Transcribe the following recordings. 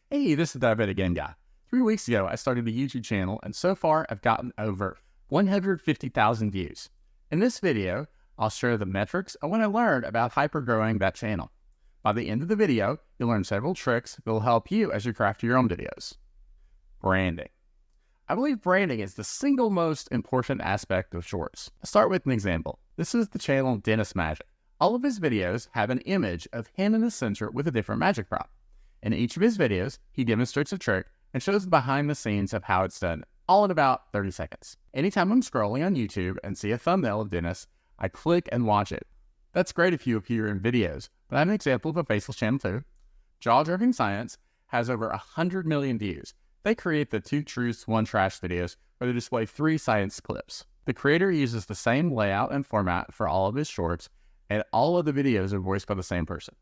Hey, this is Diabetic Game Guy. 3 weeks ago, I started a YouTube channel, and so far, I've gotten over 150,000 views. In this video, I'll share the metrics and what I learned about hyper-growing that channel. By the end of the video, you'll learn several tricks that will help you as you craft your own videos. Branding. I believe branding is the single most important aspect of shorts. I'll start with an example. This is the channel Dentist Magic. All of his videos have an image of him in the center with a different magic prop. In each of his videos, he demonstrates a trick and shows the behind the scenes of how it's done, all in about 30 seconds. Anytime I'm scrolling on YouTube and see a thumbnail of Dennis, I click and watch it. That's great if you appear in videos, but I have an example of a faceless channel too. Jaw-Dropping Science has over 100 million views. They create the 2 truths, 1 trash videos where they display 3 science clips. The creator uses the same layout and format for all of his shorts, and all of the videos are voiced by the same person.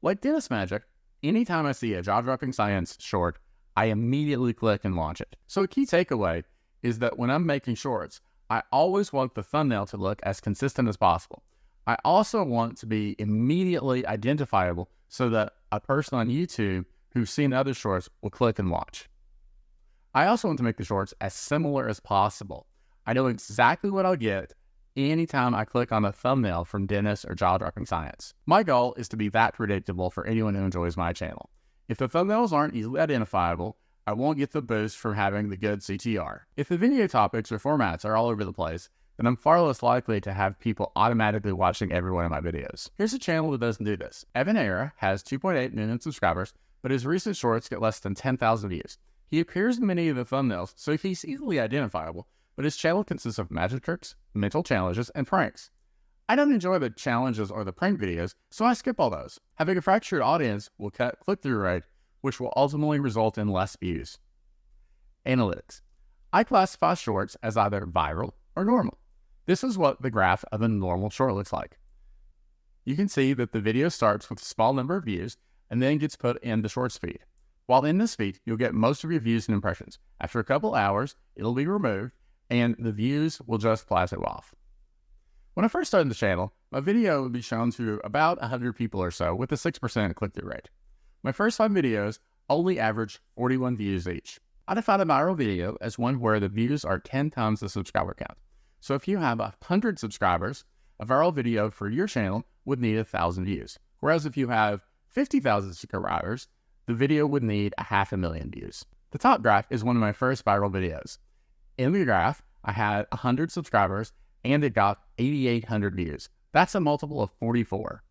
Like Dentist Magic, anytime I see a Jaw-Dropping Science short, I immediately click and watch it. So a key takeaway is that when I'm making shorts, I always want the thumbnail to look as consistent as possible. I also want to be immediately identifiable so that a person on YouTube who's seen other shorts will click and watch. I also want to make the shorts as similar as possible. I know exactly what I'll get anytime I click on a thumbnail from Dennis or Jaw-Dropping Science. My goal is to be that predictable for anyone who enjoys my channel. If the thumbnails aren't easily identifiable, I won't get the boost from having the good CTR. If the video topics or formats are all over the place, then I'm far less likely to have people automatically watching every one of my videos. Here's a channel that doesn't do this. Evan Era has 2.8 million subscribers, but his recent shorts get less than 10,000 views. He appears in many of the thumbnails, so he's easily identifiable, but his channel consists of magic tricks, mental challenges, and pranks. I don't enjoy the challenges or the prank videos, so I skip all those. Having a fractured audience will cut click-through rate, which will ultimately result in less views. Analytics. I classify shorts as either viral or normal. This is what the graph of a normal short looks like. You can see that the video starts with a small number of views and then gets put in the shorts feed. While in this feed, you'll get most of your views and impressions. After a couple hours, it'll be removed, and the views will just plateau off. When I first started the channel, my video would be shown to about 100 people or so with a 6% click-through rate. My first 5 videos only averaged 41 views each. I define a viral video as one where the views are 10 times the subscriber count. So if you have 100 subscribers, a viral video for your channel would need 1,000 views. Whereas if you have 50,000 subscribers, the video would need 500,000 views. The top graph is one of my first viral videos. In the graph, I had 100 subscribers and it got 8,800 views. That's a multiple of 44.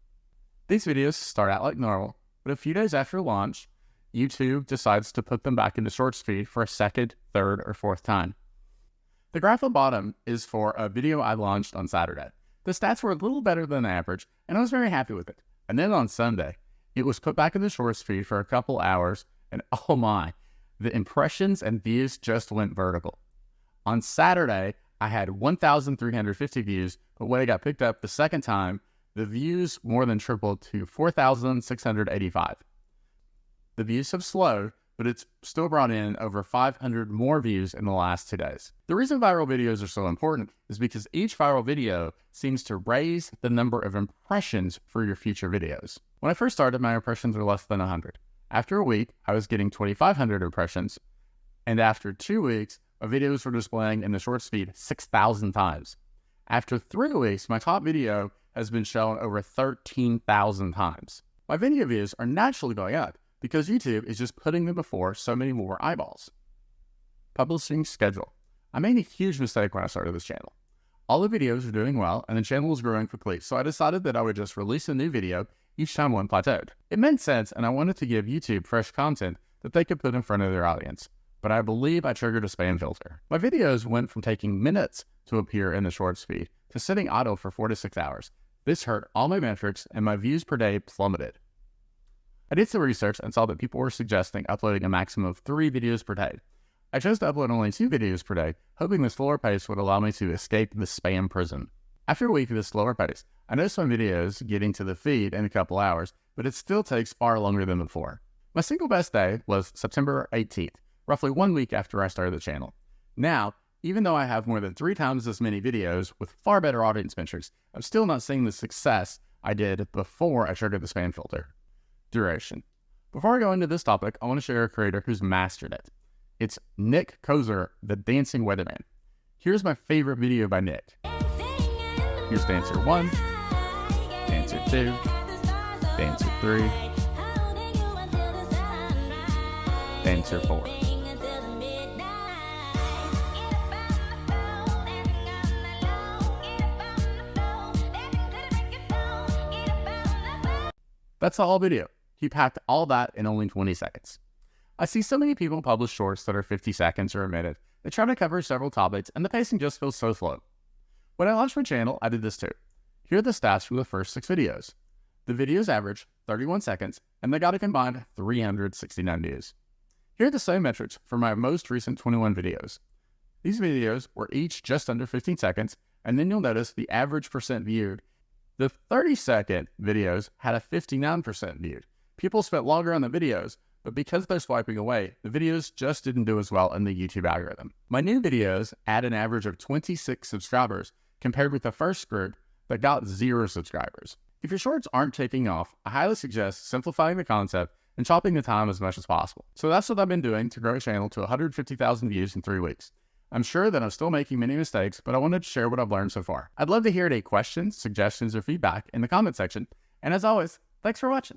These videos start out like normal, but a few days after launch, YouTube decides to put them back into Shorts feed for a second, third, or fourth time. The graph at the bottom is for a video I launched on Saturday. The stats were a little better than average, and I was very happy with it. And then on Sunday, it was put back in the Shorts feed for a couple hours, and oh my, the impressions and views just went vertical. On Saturday, I had 1,350 views, but when it got picked up the second time, the views more than tripled to 4,685. The views have slowed, but it's still brought in over 500 more views in the last 2 days. The reason viral videos are so important is because each viral video seems to raise the number of impressions for your future videos. When I first started, my impressions were less than 100. After a week, I was getting 2,500 impressions, and after 2 weeks, my videos were displaying in the Shorts feed 6,000 times. After 3 weeks, my top video has been shown over 13,000 times. My video views are naturally going up because YouTube is just putting them before so many more eyeballs. Publishing schedule. I made a huge mistake when I started this channel. All the videos were doing well and the channel was growing quickly, so I decided that I would just release a new video each time one plateaued. It made sense, and I wanted to give YouTube fresh content that they could put in front of their audience. But I believe I triggered a spam filter. My videos went from taking minutes to appear in the Shorts feed to sitting idle for 4 to 6 hours. This hurt all my metrics and my views per day plummeted. I did some research and saw that people were suggesting uploading a maximum of 3 videos per day. I chose to upload only 2 videos per day, hoping the slower pace would allow me to escape the spam prison. After a week of this slower pace, I noticed my videos getting to the feed in a couple hours, but it still takes far longer than before. My single best day was September 18th. Roughly 1 week after I started the channel. Now, even though I have more than 3 times as many videos with far better audience metrics, I'm still not seeing the success I did before I triggered the spam filter. Duration. Before I go into this topic, I want to share a creator who's mastered it. It's Nick Kozer, the Dancing Weatherman. Here's my favorite video by Nick. Here's Dancer 1, Dancer 2, Dancer 3, Dancer 4. That's the whole video. He packed all that in only 20 seconds. I see so many people publish shorts that are 50 seconds or a minute. They try to cover several topics and the pacing just feels so slow. When I launched my channel, I did this too. Here are the stats from the first 6 videos. The videos averaged 31 seconds and they got a combined 369 views. Here are the same metrics for my most recent 21 videos. These videos were each just under 15 seconds, and then you'll notice the average percent viewed. The 30-second videos had a 59% viewed. People spent longer on the videos, but because they're swiping away, the videos just didn't do as well in the YouTube algorithm. My new videos add an average of 26 subscribers compared with the first group that got 0 subscribers. If your shorts aren't taking off, I highly suggest simplifying the concept and chopping the time as much as possible. So that's what I've been doing to grow a channel to 150,000 views in 3 weeks. I'm sure that I'm still making many mistakes, but I wanted to share what I've learned so far. I'd love to hear any questions, suggestions, or feedback in the comment section. And as always, thanks for watching.